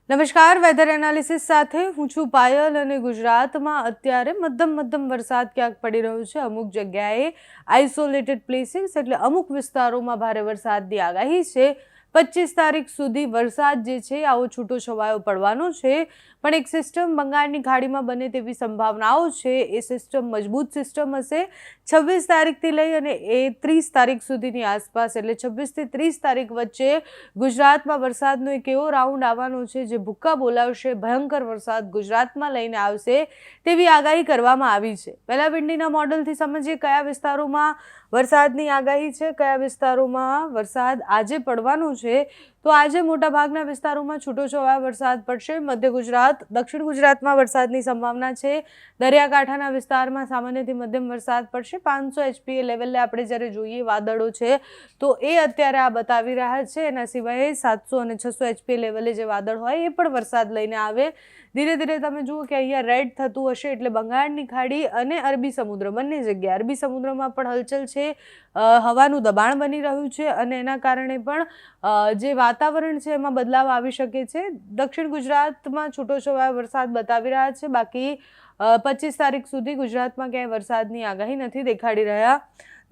નમસ્કાર, weather analysis સાથે હું છું પાયલ અને ગુજરાતમાં અત્યારે મધ્યમ વરસાદ ક્યાંક પડી રહ્યો છે. અમુક જગ્યાએ આઇસોલેટેડ પ્લેસીસ એટલે અમુક વિસ્તારોમાં ભારે વરસાદની આગાહી છે. 25 તારીખ સુધી વરસાદ જે છે આવો છૂટો છવાયો પડવાનો છે, પણ એક સિસ્ટમ બંગાળની ખાડીમાં બને તેવી સંભાવનાઓ છે. એ સિસ્ટમ મજબૂત સિસ્ટમ હશે. 26 તારીખથી લઈ અને 30 તારીખ સુધીની આસપાસ એટલે 26થી 30 તારીખ વચ્ચે ગુજરાતમાં વરસાદનો એક એવો રાઉન્ડ આવવાનો છે જે ભૂક્કા બોલાવશે, ભયંકર વરસાદ ગુજરાતમાં લઈને આવશે તેવી આગાહી કરવામાં આવી છે. પહેલા વિન્ડીના મોડલથી સમજીએ કયા વિસ્તારોમાં વરસાદની આગાહી છે, કયા વિસ્તારોમાં વરસાદ આજે પડવાનો છે. તો આજે મોટાભાગના વિસ્તારોમાં છૂટોછવાયો વરસાદ પડશે. મધ્ય ગુજરાત, દક્ષિણ ગુજરાતમાં વરસાદની સંભાવના છે. દરિયાકાંઠાના વિસ્તારમાં સામાન્યથી મધ્યમ વરસાદ પડશે. 500 HPA લેવલે આપણે જ્યારે જોઈએ વાદળો છે તો એ અત્યારે આ બતાવી રહ્યા છે. એના સિવાય 700 અને 600 HPA લેવલે જે વાદળ હોય એ પણ વરસાદ લઈને આવે. ધીરે ધીરે તમે જુઓ કે અહીંયા રેડ થતું હશે એટલે બંગાળની ખાડી અને અરબી સમુદ્ર બંને જગ્યાએ અરબી સમુદ્રમાં પણ હલચલ છે, હવાનું દબાણ બની રહ્યું છે અને એના કારણે પણ જે વાતાવરણ છે એમાં બદલાવ આવી શકે છે. દક્ષિણ ગુજરાતમાં છૂટોછવાયો વરસાદ બતાવી રહ્યા છે. બાકી 25 તારીખ સુધી ગુજરાતમાં ક્યાંય વરસાદની આગાહી નથી દેખાડી રહ્યા.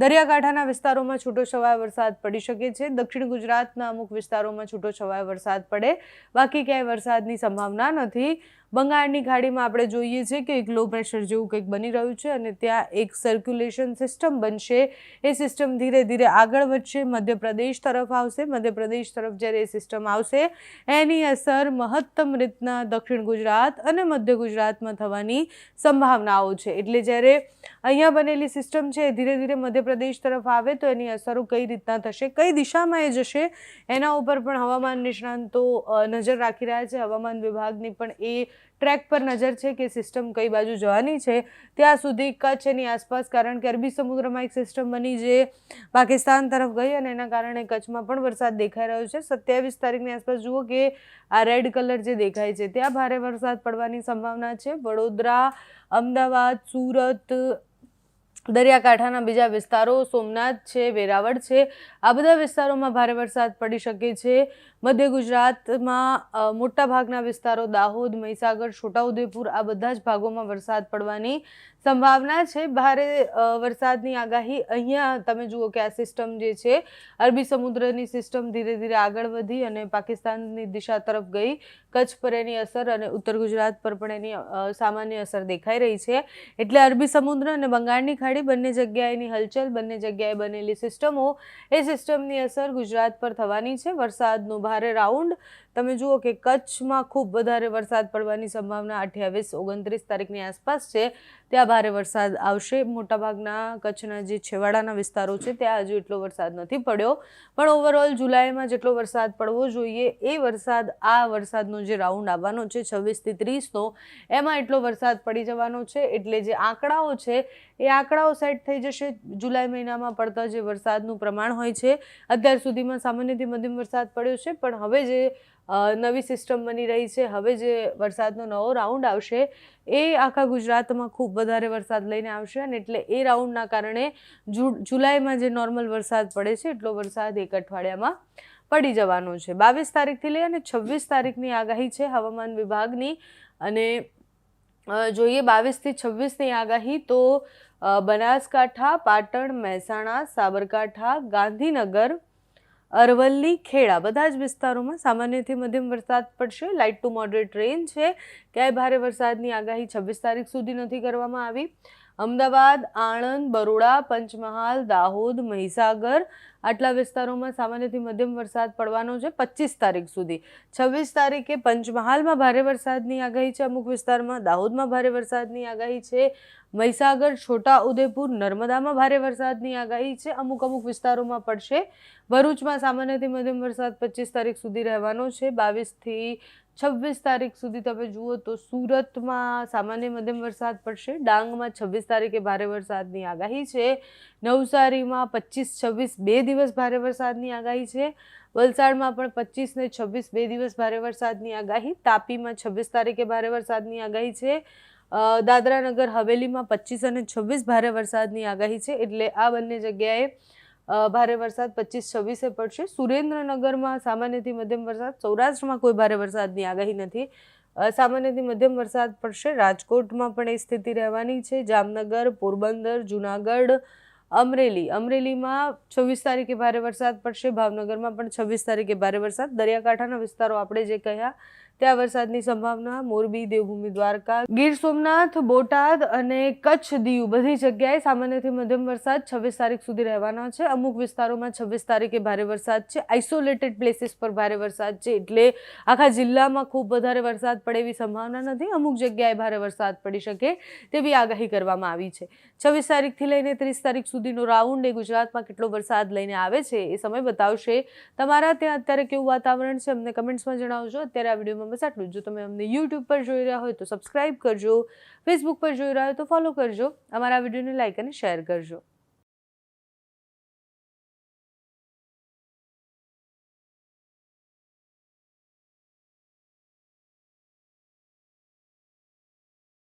દરિયાકાંઠાના વિસ્તારોમાં છૂટોછવાયો વરસાદ પડી શકે છે. દક્ષિણ ગુજરાતના અમુક વિસ્તારોમાં છૂટોછવાયો વરસાદ પડે, બાકી ક્યાંય વરસાદની સંભાવના નથી. બંગાળની ખાડીમાં આપણે જોઈએ છીએ કે એક લો પ્રેશર જેવું કંઈક બની રહ્યું છે અને ત્યાં એક સર્ક્યુલેશન સિસ્ટમ બનશે. એ સિસ્ટમ ધીરે ધીરે આગળ વધશે, મધ્યપ્રદેશ તરફ આવશે. મધ્યપ્રદેશ તરફ જ્યારે એ સિસ્ટમ આવશે એની અસર મહત્તમ રીતના દક્ષિણ ગુજરાત અને મધ્ય ગુજરાતમાં થવાની સંભાવનાઓ છે. એટલે જ્યારે અહીંયા બનેલી સિસ્ટમ છે એ ધીરે ધીરે મધ્યપ્રદેશ તરફ આવે તો એની અસરો કઈ રીતના થશે, કઈ દિશામાં એ જશે, એના ઉપર પણ હવામાન નિષ્ણાંતો નજર રાખી રહ્યા છે. હવામાન વિભાગની પણ એ ટ્રેક પર નજર છે કે સિસ્ટમ કઈ બાજુ જવાની છે. ત્યાં સુધી કચ્છ એની આસપાસ, કારણ કે અરબી સમુદ્રમાં એક સિસ્ટમ બની જે પાકિસ્તાન તરફ ગઈ અને એના કારણે કચ્છમાં પણ વરસાદ દેખાઈ રહ્યો છે. 27 તારીખની આસપાસ જુઓ કે આ રેડ કલર જે દેખાય છે ત્યાં ભારે વરસાદ પડવાની સંભાવના છે. વડોદરા, અમદાવાદ, સુરત, દરિયાકાંઠાના બીજા વિસ્તારો, સોમનાથ છે, વેરાવળ છે, આ બધા વિસ્તારોમાં ભારે વરસાદ પડી શકે છે. મધ્ય ગુજરાતમાં મોટાભાગના વિસ્તારો, દાહોદ, મહીસાગર, છોટાઉદેપુર, આ બધા જ ભાગોમાં વરસાદ પડવાની સંભાવના છે. ભારે વરસાદની આગાહી અહીંયા તમે જુઓ કે આ સિસ્ટમ જે છે અરબી સમુદ્રની સિસ્ટમ ધીરે ધીરે આગળ વધી અને પાકિસ્તાનની દિશા તરફ ગઈ. કચ્છ પર એની અસર અને ઉત્તર ગુજરાત પર પણ એની સામાન્ય અસર દેખાઈ રહી છે. એટલે અરબી સમુદ્ર અને બંગાળની ખાડી બંને જગ્યાએની હલચલ, બંને જગ્યાએ બનેલી સિસ્ટમો, એ સિસ્ટમની અસર ગુજરાત પર થવાની છે. વરસાદનો ભારે રાઉન્ડ તમે જુઓ કે કચ્છમાં ખૂબ વધારે વરસાદ પડવાની સંભાવના 28-29 તારીખની આસપાસ છે. ત્યાં ભારે વરસાદ આવશે. મોટાભાગના કચ્છના જે છેવાડાના વિસ્તારો છે ત્યાં હજુ એટલો વરસાદ નથી પડ્યો, પણ ઓવરઓલ જુલાઈમાં જેટલો વરસાદ પડવો જોઈએ એ વરસાદ, આ વરસાદનો જે રાઉન્ડ આવવાનો છે 26થી 30નો, એમાં એટલો વરસાદ પડી જવાનો છે. એટલે જે આંકડાઓ છે એ આંકડાઓ સેટ થઈ જશે. જુલાઈ મહિનામાં પડતા જે વરસાદનું પ્રમાણ હોય છે, અત્યાર સુધીમાં સામાન્યથી મધ્યમ વરસાદ પડ્યો છે, પણ હવે જે નવી સિસ્ટમ બની રહી છે, હવે જે વરસાદનો નવો રાઉન્ડ આવશે એ આખા ગુજરાતમાં ખૂબ વધારે વરસાદ લઈને આવશે અને એટલે એ રાઉન્ડના કારણે જુલાઈમાં જે નોર્મલ વરસાદ પડે છે એટલો વરસાદ એક અઠવાડિયામાં પડી જવાનો છે. 22 તારીખથી લઈ અને 26 તારીખની આગાહી છે હવામાન વિભાગની. અને જોઈએ 22થી 26ની આગાહી તો બનાસકાંઠા, પાટણ, મહેસાણા, સાબરકાંઠા, ગાંધીનગર, અરવલ્લી, ખેડા, બધા જ વિસ્તારોમાં સામાન્યથી મધ્યમ વરસાદ પડશે. લાઇટ ટુ મોડરેટ રેન છે. ક્યાંય ભારે વરસાદની આગાહી 26 તારીખ સુધી નથી કરવામાં આવી. અમદાવાદ, આણંદ, બરોડા, પંચમહાલ, દાહોદ, મહીસાગર, આટલા વિસ્તારોમાં સામાન્યથી મધ્યમ વરસાદ પડવાનો છે 25 તારીખ સુધી. 26 તારીખે પંચમહાલમાં ભારે વરસાદની આગાહી છે, અમુક વિસ્તારમાં દાહોદમાં ભારે વરસાદની આગાહી છે, મહીસાગર, છોટાઉદેપુર, નર્મદામાં ભારે વરસાદની આગાહી છે, અમુક વિસ્તારોમાં પડશે. ભરૂચમાં સામાન્યથી મધ્યમ વરસાદ 25 તારીખ સુધી રહેવાનો છે. 22થી 26 તારીખ સુધી તમે જુઓ તો સુરતમાં સામાન્ય મધ્યમ વરસાદ પડશે. ડાંગમાં 26 તારીખે ભારે વરસાદની આગાહી છે. નવસારીમાં 25-26 બે દિવસ ભારે વરસાદની આગાહી છે. વલસાડમાં પણ 25 ને 26 બે દિવસ ભારે વરસાદની આગાહી. તાપીમાં 26 તારીખે ભારે વરસાદની આગાહી છે. દાદરા નગર હવેલીમાં 25 અને 26 ભારે વરસાદની આગાહી છે. એટલે આ બંને જગ્યાએ ભારે વરસાદ 25-26 પડશે. સુરેન્દ્રનગરમાં સામાન્યથી મધ્યમ વરસાદ, સૌરાષ્ટ્રમાં કોઈ ભારે વરસાદની આગાહી નથી. સામાન્યથી મધ્યમ વરસાદ પડશે. રાજકોટમાં પણ એ સ્થિતિ રહેવાની છે. જામનગર, પોરબંદર, જુનાગઢ, અમરેલીમાં 26 તારીખે ભારે વરસાદ પડશે. ભાવનગરમાં પણ 26 તારીખે ભારે વરસાદ. દરિયાકાંઠાના વિસ્તારો આપણે જે કહ્યા ત્યાં વરસાદની સંભાવના. મોરબી, દેવભૂમિ, દ્વારકા, ગીર સોમનાથ, બોટાદ અને કચ્છ, દીવ બધી જગ્યાએ સામાન્યથી મધ્યમ વરસાદ 26 તારીખ સુધી રહેવાના છે. અમુક વિસ્તારોમાં 26 તારીખે ભારે વરસાદ છે. આઇસોલેટેડ પ્લેસીસ પર ભારે વરસાદ છે, એટલે આખા જિલ્લામાં ખૂબ વધારે વરસાદ પડે એવી સંભાવના નથી. અમુક જગ્યાએ ભારે વરસાદ પડી શકે તેવી આગાહી કરવામાં આવી છે. 26 તારીખથી લઈને 30 તારીખ સુધીનો રાઉન્ડ એ ગુજરાતમાં કેટલો વરસાદ લઈને આવે છે એ સમય બતાવશે. તમારા ત્યાં અત્યારે કેવું વાતાવરણ છે અમને કમેન્ટ્સમાં જણાવજો. અત્યારે આ વિડીયોમાં બસ આટલું. જો તમે અમને યુટ્યુબ પર જોઈ રહ્યા હોય તો સબસ્ક્રાઇબ કરજો, ફેસબુક પર જોઈ રહ્યા હોય તો ફોલો કરજો, અમારા વિડીયોને લાઇક અને શેર કરજો.